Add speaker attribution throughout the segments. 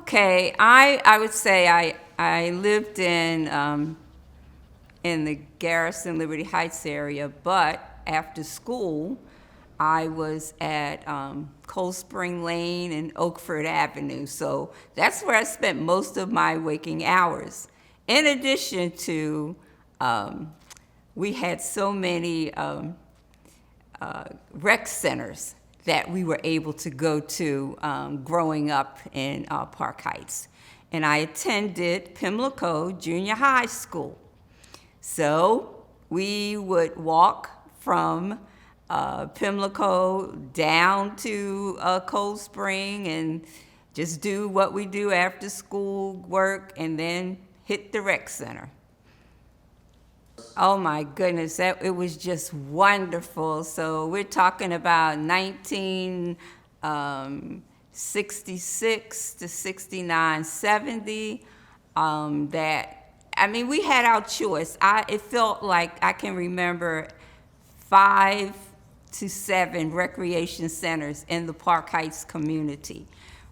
Speaker 1: Okay, I would say I lived in the Garrison Liberty Heights area, but after school, I was at Cold Spring Lane and Oakford Avenue. So that's where I spent most of my waking hours. In addition to, we had so many rec centers that we were able to go to growing up in Park Heights. And I attended Pimlico Junior High School. So we would walk from Pimlico down to Cold Spring and just do what we do after school work and then hit the rec center. Oh my goodness, it was just wonderful. So we're talking about 1966 to 69, 70. We had our choice. It felt like I can remember 5 to 7 recreation centers in the Park Heights community.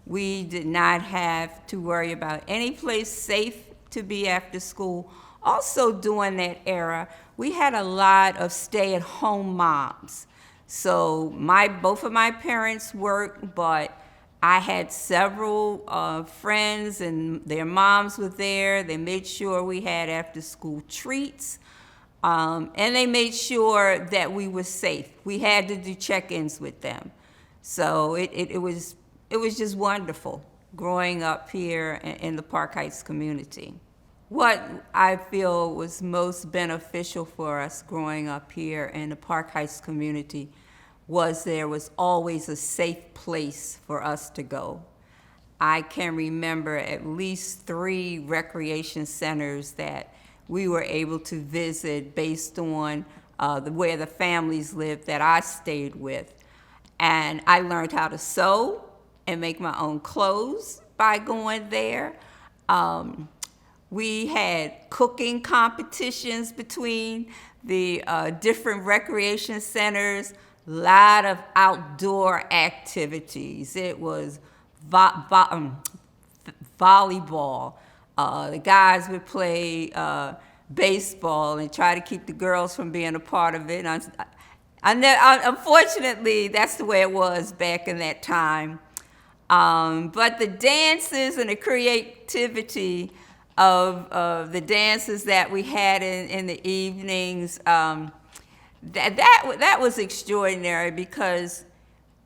Speaker 1: We did not have to worry about any place safe to be after school. Also during that era, we had a lot of stay-at-home moms. So both of my parents worked, but I had several friends and their moms were there. They made sure we had after-school treats, and they made sure that we were safe. We had to do check-ins with them. So it was just wonderful growing up here in the Park Heights community. What I feel was most beneficial for us growing up here in the Park Heights community was there was always a safe place for us to go. I can remember at least 3 recreation centers that we were able to visit based on where the families lived that I stayed with. And I learned how to sew and make my own clothes by going there. We had cooking competitions between the different recreation centers, a lot of outdoor activities. It was volleyball. The guys would play baseball and try to keep the girls from being a part of it. Unfortunately, that's the way it was back in that time. But the dances and the creativity of the dances that we had in the evenings, that was extraordinary because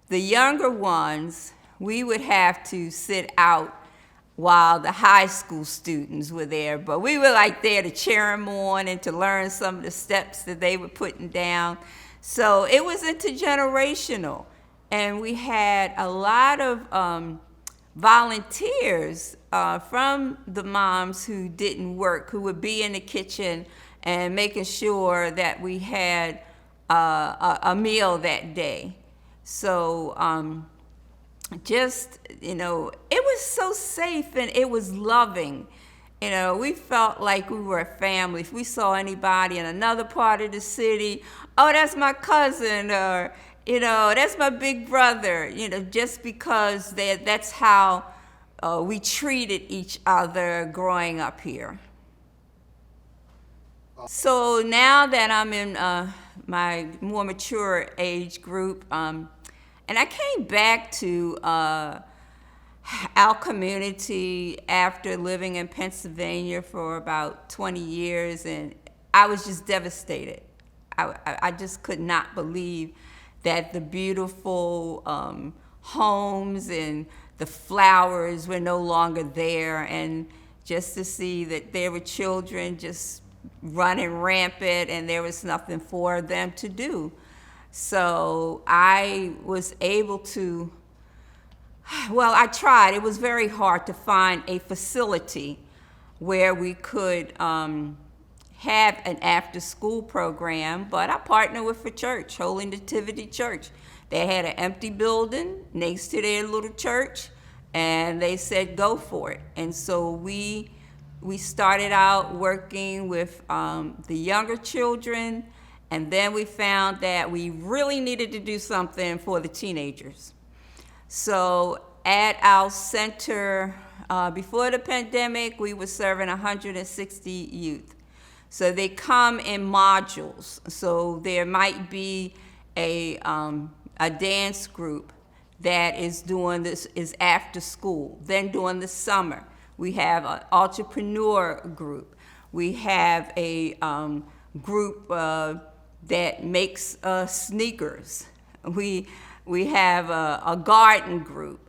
Speaker 1: the younger ones, we would have to sit out while the high school students were there, but we were like there to cheer them on and to learn some of the steps that they were putting down. So it was intergenerational, and we had a lot of volunteers from the moms who didn't work, who would be in the kitchen and making sure that we had a meal that day. So it was so safe and it was loving. We felt like we were a family. If we saw anybody in another part of the city, oh, that's my cousin, or that's my big brother, just because that's how we treated each other growing up here. So now that I'm in my more mature age group, and I came back to our community after living in Pennsylvania for about 20 years, and I was just devastated. I just could not believe that the beautiful homes and the flowers were no longer there, and just to see that there were children just running rampant and there was nothing for them to do. So I was able to, I tried. It was very hard to find a facility where we could have an after-school program, but I partnered with a church, Holy Nativity Church. They had an empty building next to their little church, and they said, go for it. And so we started out working with the younger children, and then we found that we really needed to do something for the teenagers. So at our center before the pandemic, we were serving 160 youth. So they come in modules. So there might be a dance group that is doing this, is after school. Then during the summer, we have an entrepreneur group. We have a group that makes sneakers. We have a garden group.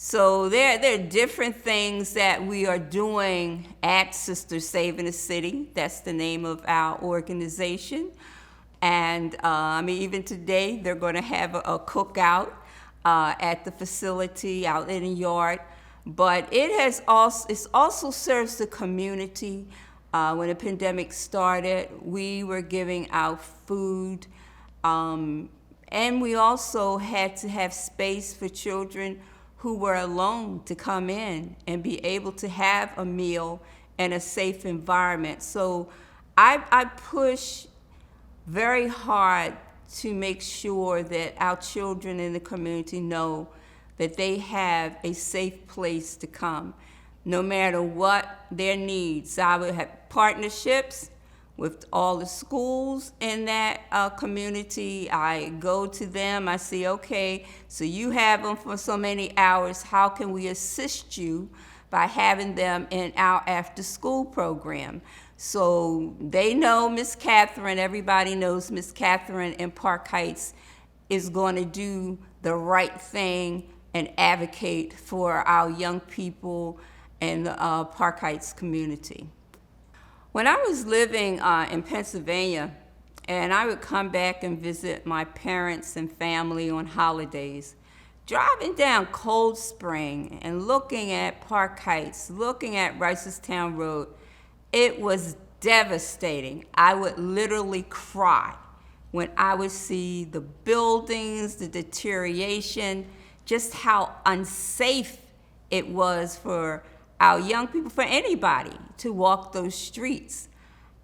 Speaker 1: So there are different things that we are doing at Sisters Saving the City. That's the name of our organization. And I mean, even today, they're going to have a cookout at the facility out in the yard. But it also serves the community. When the pandemic started, we were giving out food. And we also had to have space for children who were alone to come in and be able to have a meal in a safe environment. So I push very hard to make sure that our children in the community know that they have a safe place to come, no matter what their needs. I would have partnerships with all the schools in that community. I go to them, I say, okay, so you have them for so many hours, how can we assist you by having them in our after-school program? So they know Miss Kathryn, everybody knows Miss Kathryn in Park Heights is going to do the right thing and advocate for our young people in the Park Heights community. When I was living in Pennsylvania, and I would come back and visit my parents and family on holidays, driving down Cold Spring and looking at Park Heights, looking at Ricestown Road, it was devastating. I would literally cry when I would see the buildings, the deterioration, just how unsafe it was for our young people, for anybody to walk those streets.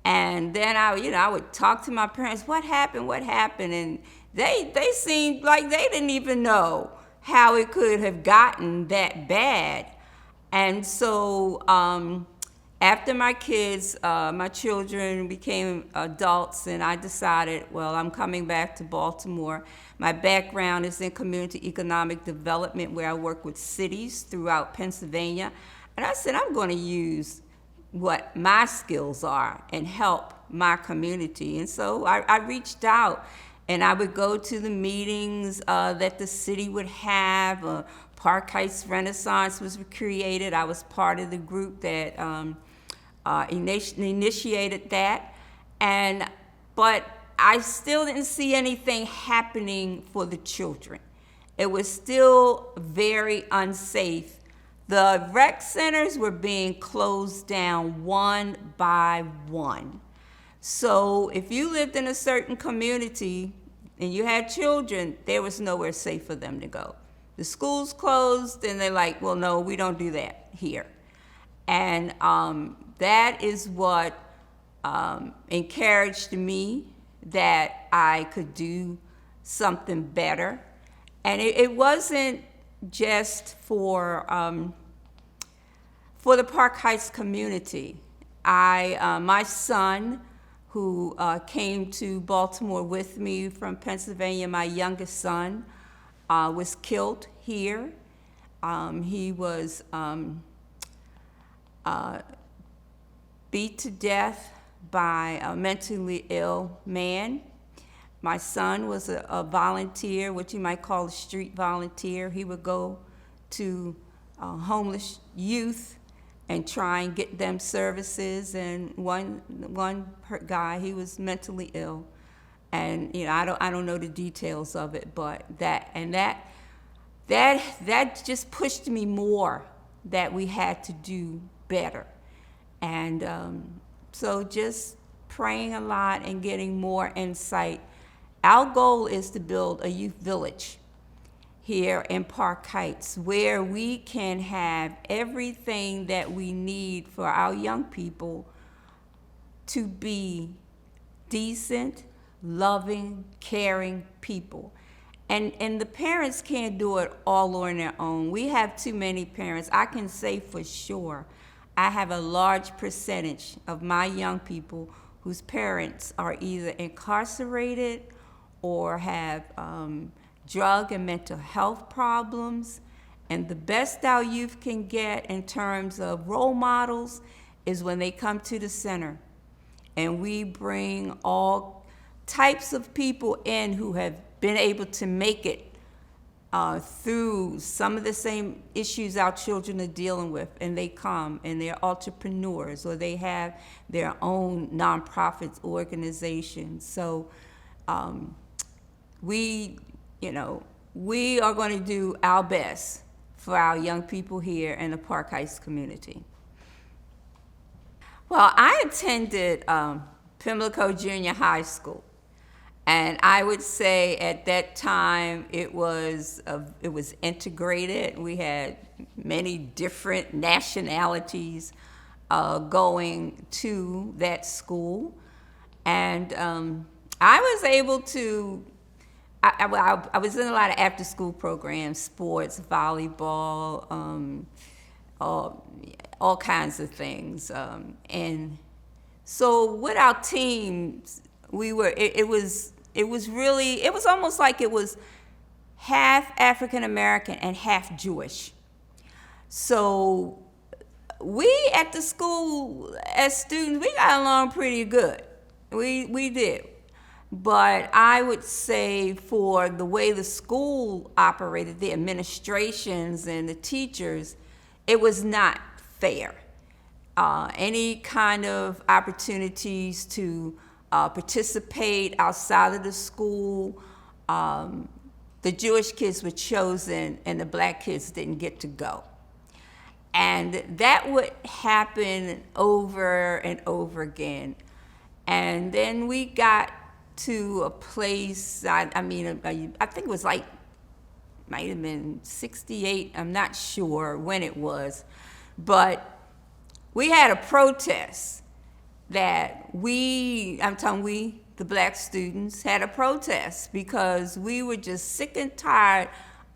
Speaker 1: And then I would talk to my parents, what happened? And they seemed like they didn't even know how it could have gotten that bad. And so after my children became adults, and I decided, well, I'm coming back to Baltimore. My background is in community economic development, where I work with cities throughout Pennsylvania. And I said, I'm going to use what my skills are and help my community. And so I reached out, and I would go to the meetings that the city would have. Park Heights Renaissance was created. I was part of the group that initiated that. But I still didn't see anything happening for the children. It was still very unsafe. The rec centers were being closed down one by one. So if you lived in a certain community and you had children, there was nowhere safe for them to go. The schools closed, and they're like, well, no, we don't do that here. And that is what encouraged me that I could do something better. And it wasn't just for the Park Heights community. My son, who came to Baltimore with me from Pennsylvania, my youngest son, was killed here. He was beat to death by a mentally ill man. My son was a volunteer, what you might call a street volunteer. He would go to homeless youth and try and get them services. And one guy, he was mentally ill, and I don't know the details of it, but that just pushed me more that we had to do better. And so just praying a lot and getting more insight. Our goal is to build a youth village here in Park Heights, where we can have everything that we need for our young people to be decent, loving, caring people. And the parents can't do it all on their own. We have too many parents. I can say for sure, I have a large percentage of my young people whose parents are either incarcerated or have drug and mental health problems. And the best our youth can get in terms of role models is when they come to the center. And we bring all types of people in who have been able to make it through some of the same issues our children are dealing with, and they come and they're entrepreneurs or they have their own nonprofits organizations. So we are going to do our best for our young people here in the Park Heights community. Well, I attended Pimlico Junior High School. And I would say at that time it was integrated. We had many different nationalities going to that school, and I was able to. I was in a lot of after-school programs, sports, volleyball, all kinds of things, and so with our teams, it was almost like it was half African American and half Jewish. So we at the school as students, we got along pretty good. We did. But I would say for the way the school operated, the administrations and the teachers, it was not fair. Any kind of opportunities to participate outside of the school, the Jewish kids were chosen and the black kids didn't get to go. And that would happen over and over again. And then we got to a place, I think it was like, might have been 68, I'm not sure when it was, but we had a protest that the black students had a protest because we were just sick and tired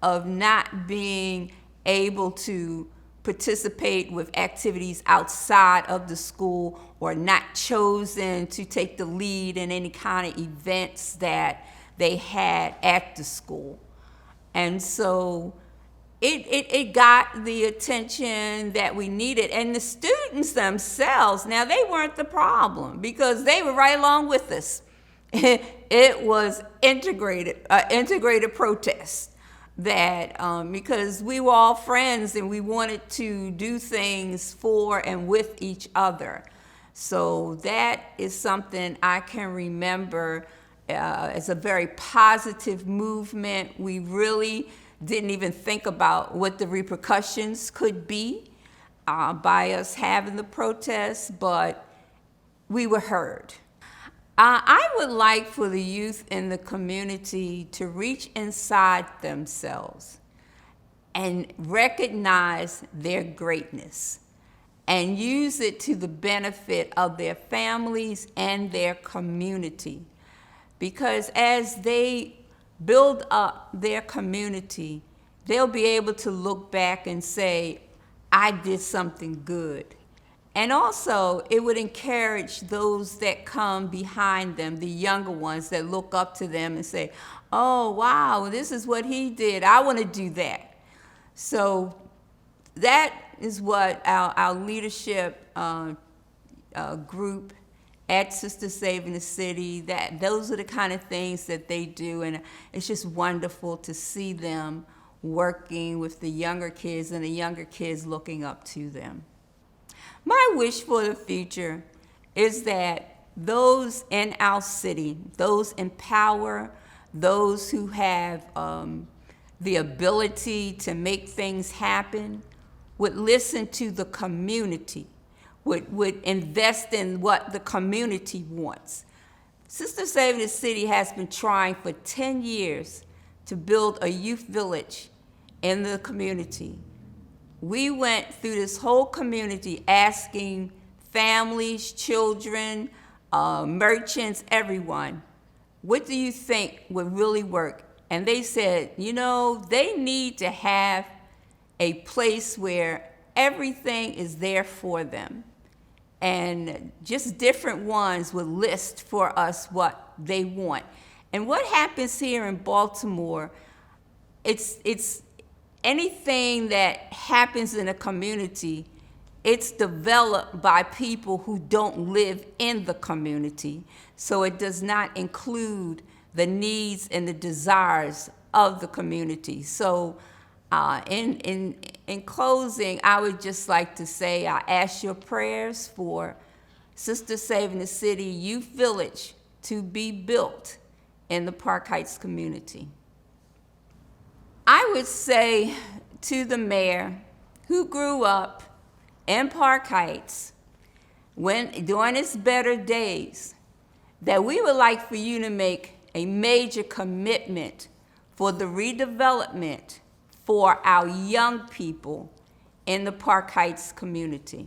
Speaker 1: of not being able to participate with activities outside of the school or not chosen to take the lead in any kind of events that they had at the school. And so it got the attention that we needed. And the students themselves, now they weren't the problem because they were right along with us. It was integrated protest that because we were all friends and we wanted to do things for and with each other. So that is something I can remember as a very positive movement. We really didn't even think about what the repercussions could be by us having the protests, but we were heard. I would like for the youth in the community to reach inside themselves and recognize their greatness and use it to the benefit of their families and their community. Because as they build up their community, they'll be able to look back and say, I did something good. And also, it would encourage those that come behind them, the younger ones that look up to them and say, oh, wow, this is what he did. I want to do that. So that is what our leadership group at Sister Saving the City, those are the kind of things that they do. And it's just wonderful to see them working with the younger kids and the younger kids looking up to them. My wish for the future is that those in our city, those in power, those who have the ability to make things happen, would listen to the community, would invest in what the community wants. Sister Saving the City has been trying for 10 years to build a youth village in the community. We went through this whole community asking families, children, merchants, everyone, what do you think would really work and they said, you know, they need to have a place where everything is there for them. And just different ones would list for us what they want. And what happens here in Baltimore, it's anything that happens in a community, it's developed by people who don't live in the community. So it does not include the needs and the desires of the community. So in closing, I would just like to say I ask your prayers for Sisters Saving the City Youth Village to be built in the Park Heights community. I would say to the mayor who grew up in Park Heights during its better days, that we would like for you to make a major commitment for the redevelopment for our young people in the Park Heights community.